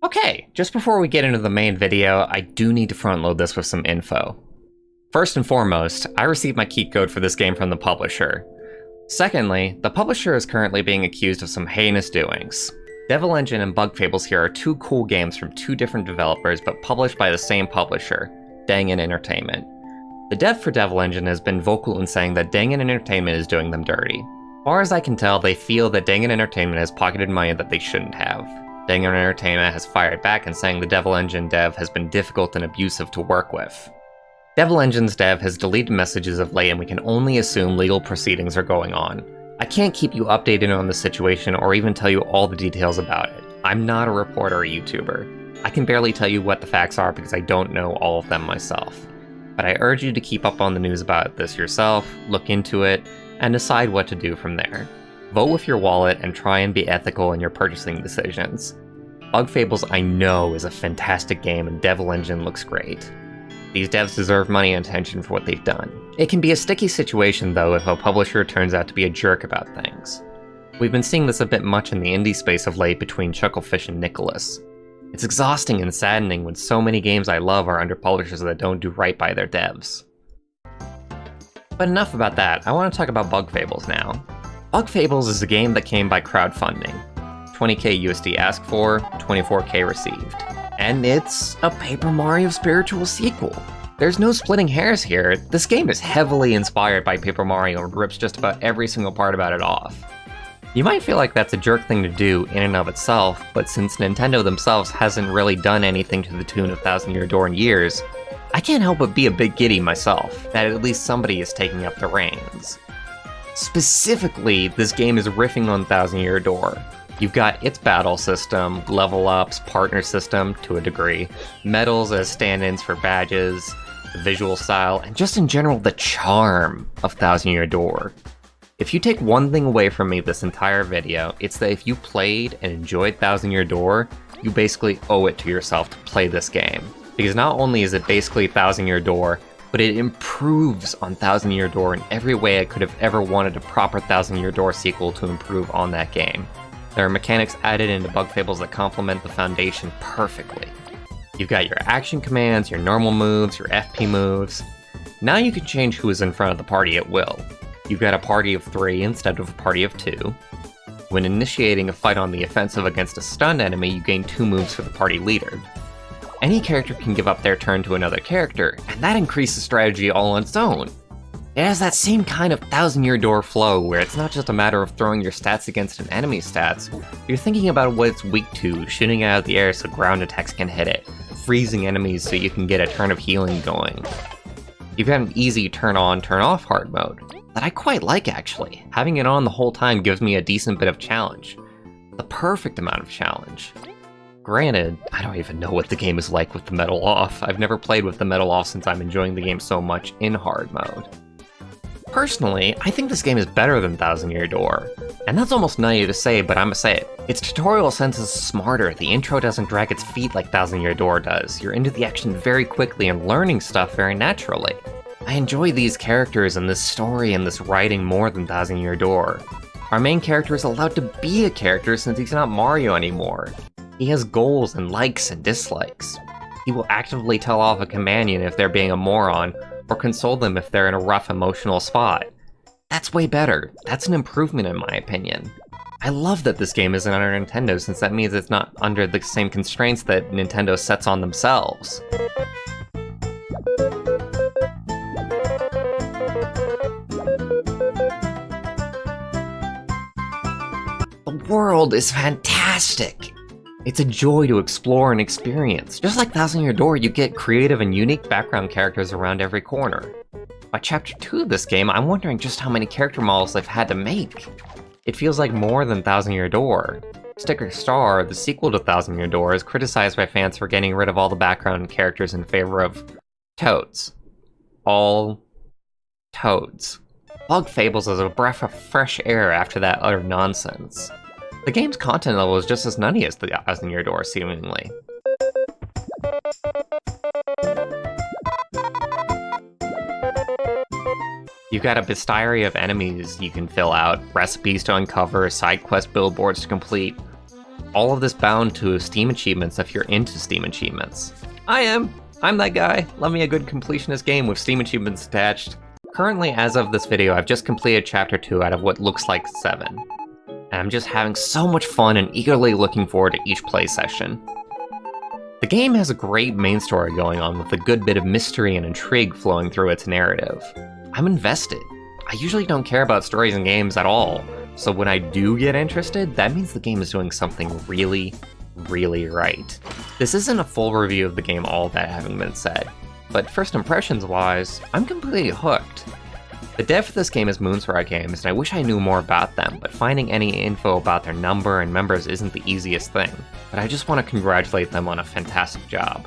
Okay, just before we get into the main video, I do need to front load this with some info. First and foremost, I received my key code for this game from the publisher. Secondly, the publisher is currently being accused of some heinous doings. Devil Engine and Bug Fables here are two cool games from two different developers but published by the same publisher, Dangan Entertainment. The dev for Devil Engine has been vocal in saying that Dangan Entertainment is doing them dirty. As far as I can tell, they feel that Dangan Entertainment has pocketed money that they shouldn't have. Dangan Entertainment has fired back and saying the Devil Engine dev has been difficult and abusive to work with. Devil Engine's dev has deleted messages of late and we can only assume legal proceedings are going on. I can't keep you updated on the situation or even tell you all the details about it. I'm not a reporter or YouTuber. I can barely tell you what the facts are because I don't know all of them myself. But I urge you to keep up on the news about this yourself, look into it, and decide what to do from there. Vote with your wallet and try and be ethical in your purchasing decisions. Bug Fables I know is a fantastic game and Devil Engine looks great. These devs deserve money and attention for what they've done. It can be a sticky situation though if a publisher turns out to be a jerk about things. We've been seeing this a bit much in the indie space of late between Chucklefish and Nicholas. It's exhausting and saddening when so many games I love are under publishers that don't do right by their devs. But enough about that, I want to talk about Bug Fables now. Bug Fables is a game that came by crowdfunding. 20k USD asked for, 24k received. And it's a Paper Mario spiritual sequel. There's no splitting hairs here, this game is heavily inspired by Paper Mario and rips just about every single part about it off. You might feel like that's a jerk thing to do in and of itself, but since Nintendo themselves hasn't really done anything to the tune of Thousand Year Door in years, I can't help but be a bit giddy myself, that at least somebody is taking up the reins. Specifically, this game is riffing on Thousand Year Door. You've got its battle system, level ups, partner system to a degree, medals as stand-ins for badges, the visual style, and just in general the charm of Thousand Year Door. If you take one thing away from me this entire video, it's that if you played and enjoyed Thousand Year Door, you basically owe it to yourself to play this game. Because not only is it basically Thousand Year Door, but it improves on Thousand Year Door in every way I could have ever wanted a proper Thousand Year Door sequel to improve on that game. There are mechanics added into Bug Fables that complement the foundation perfectly. You've got your action commands, your normal moves, your FP moves. Now you can change who is in front of the party at will. You've got a party of 3 instead of a party of 2. When initiating a fight on the offensive against a stunned enemy, you gain 2 moves for the party leader. Any character can give up their turn to another character, and that increases strategy all on its own. It has that same kind of Thousand Year Door flow, where it's not just a matter of throwing your stats against an enemy's stats, you're thinking about what it's weak to, shooting out of the air so ground attacks can hit it, freezing enemies so you can get a turn of healing going. You've got an easy turn on, turn off hard mode, that I quite like actually. Having it on the whole time gives me a decent bit of challenge. The perfect amount of challenge. Granted, I don't even know what the game is like with the metal off. I've never played with the metal off since I'm enjoying the game so much in hard mode. Personally, I think this game is better than Thousand Year Door. And that's almost naive to say, but I'ma say it. Its tutorial sense is smarter, the intro doesn't drag its feet like Thousand Year Door does. You're into the action very quickly and learning stuff very naturally. I enjoy these characters and this story and this writing more than Thousand Year Door. Our main character is allowed to be a character since he's not Mario anymore. He has goals and likes and dislikes. He will actively tell off a companion if they're being a moron, or console them if they're in a rough emotional spot. That's way better. That's an improvement in my opinion. I love that this game isn't under Nintendo since that means it's not under the same constraints that Nintendo sets on themselves. The world is fantastic! It's a joy to explore and experience. Just like Thousand Year Door, you get creative and unique background characters around every corner. By Chapter 2 of this game, I'm wondering just how many character models they've had to make. It feels like more than Thousand Year Door. Sticker Star, the sequel to Thousand Year Door, is criticized by fans for getting rid of all the background characters in favor of toads. All toads. Bug Fables is a breath of fresh air after that utter nonsense. The game's content level is just as nutty as the Thousand Year Door, seemingly. You've got a bestiary of enemies you can fill out, recipes to uncover, side quest billboards to complete. All of this bound to Steam achievements if you're into Steam achievements. I'm that guy. Love me a good completionist game with Steam achievements attached. Currently, as of this video, I've just completed Chapter 2 out of what looks like 7. And I'm just having so much fun and eagerly looking forward to each play session. The game has a great main story going on with a good bit of mystery and intrigue flowing through its narrative. I'm invested. I usually don't care about stories in games at all, so when I do get interested, that means the game is doing something really, really right. This isn't a full review of the game, all that having been said, but first impressions wise, I'm completely hooked. The dev for this game is Moonsword Games, and I wish I knew more about them, but finding any info about their number and members isn't the easiest thing, but I just want to congratulate them on a fantastic job.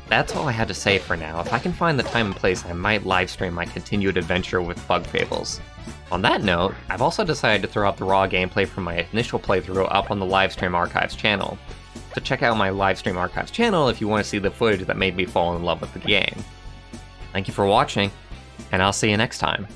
That's all I had to say for now. If I can find the time and place, I might livestream my continued adventure with Fables. On that note, I've also decided to throw up the raw gameplay from my initial playthrough up on the Livestream Archives channel. So check out my Livestream Archives channel if you want to see the footage that made me fall in love with the game. Thank you for watching, and I'll see you next time.